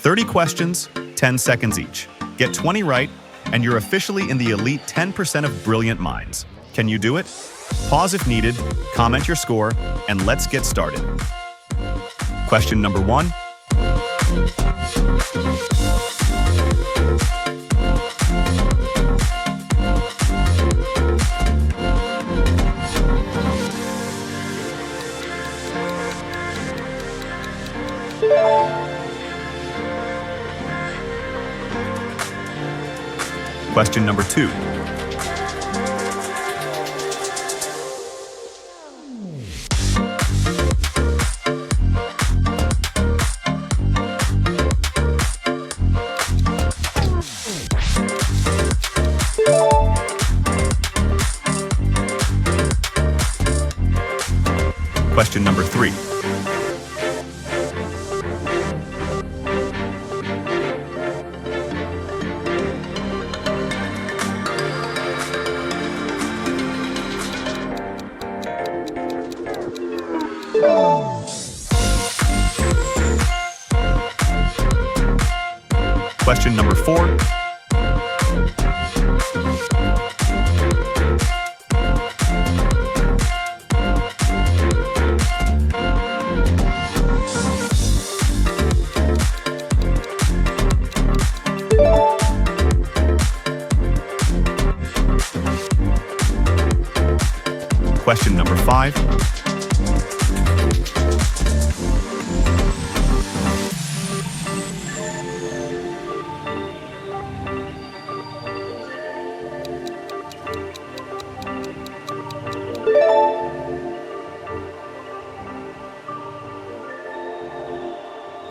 30 questions, 10 seconds each. Get 20 right, and you're officially in the elite 10% of brilliant minds. Can you do it? Pause if needed, comment your score, and let's get started. Question number 1. Question number 2. Question number 3. Question number 4. Question number 5.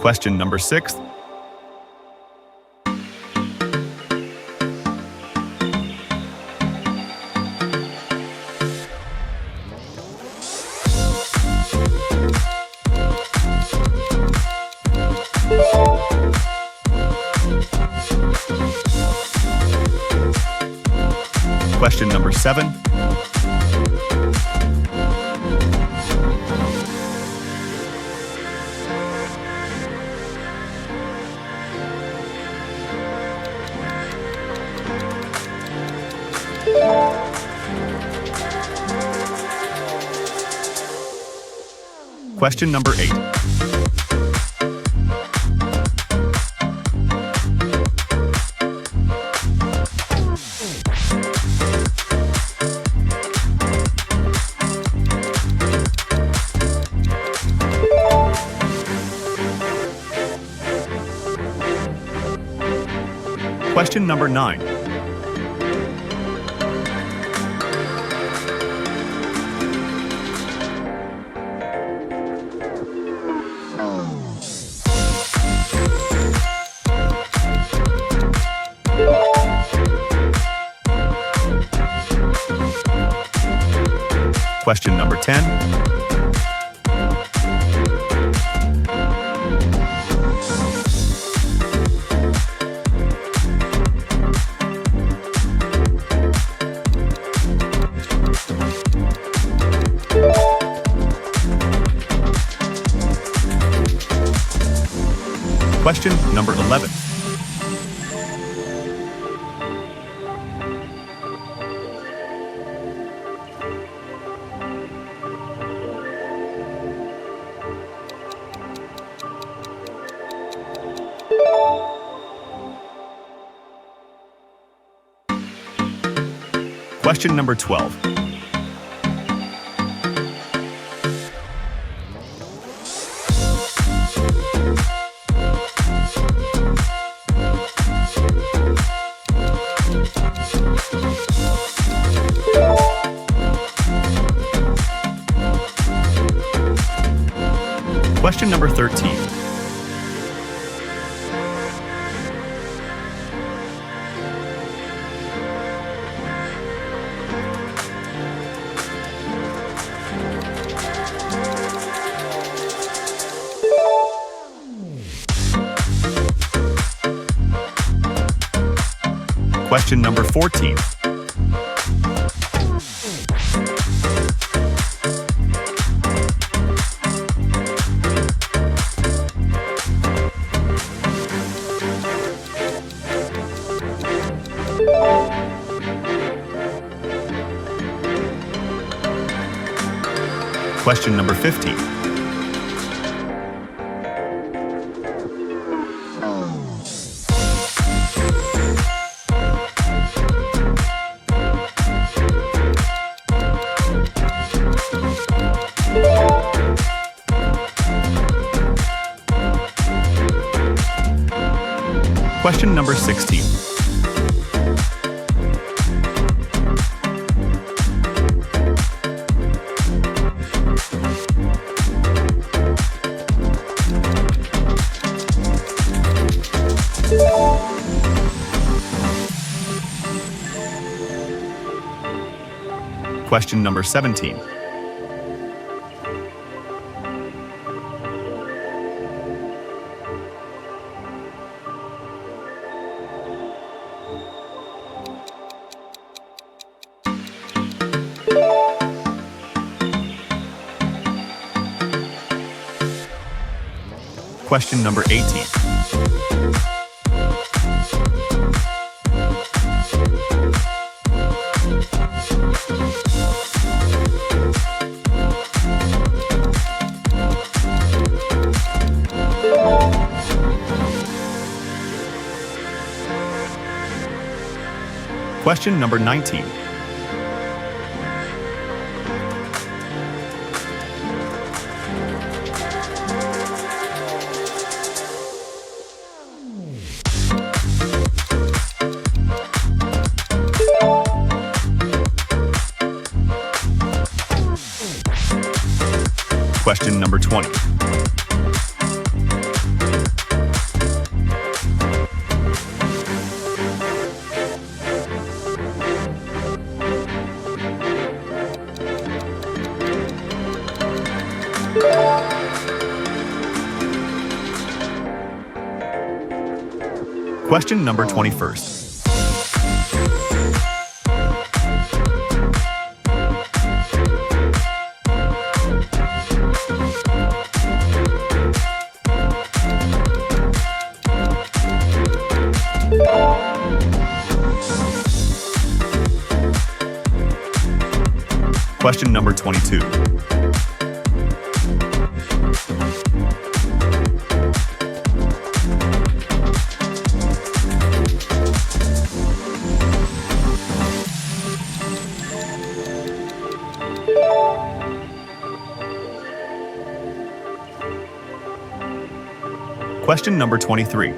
Question number 6. Question number 7. Question number 8. Question number 9. Question number 10. Question number 11. Question number 12. Question number 13. Question number 14. Question number 15. Question number 16. Question number 17. Question number 18. Question number 19. Question number 20. Question number 21st. Question number 22. Question number 23.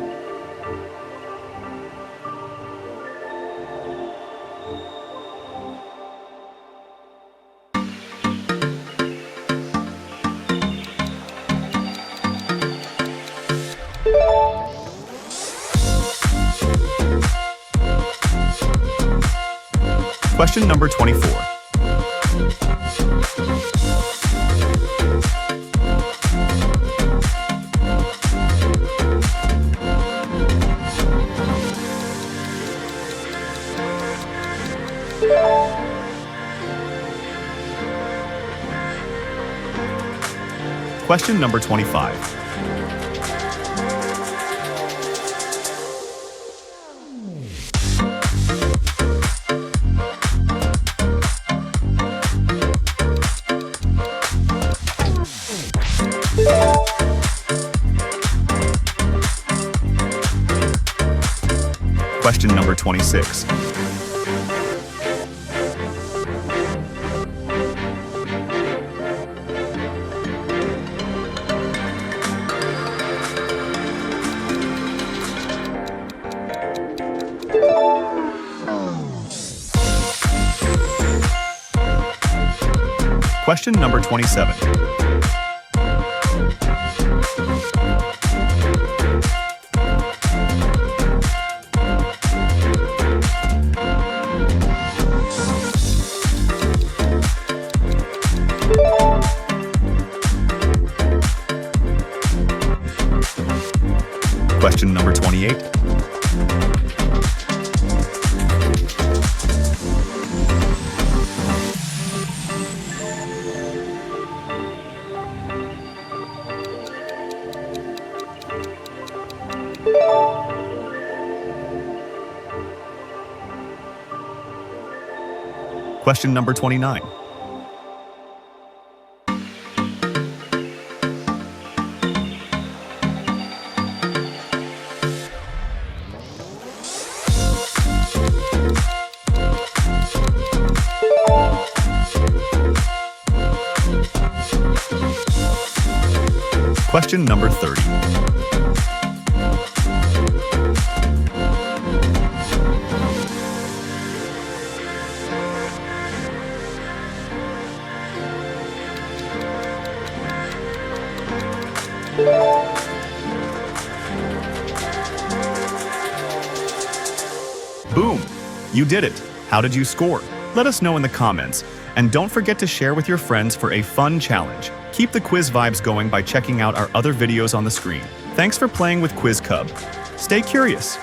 Question number 24. Question number 25. Question number 26. Question number 27. Question number 28. Question number 29. question number 30. Boom! You did it! How did you score? Let us know in the comments. And don't forget to share with your friends for a fun challenge. Keep the quiz vibes going by checking out our other videos on the screen. Thanks for playing with Quiz Cub. Stay curious.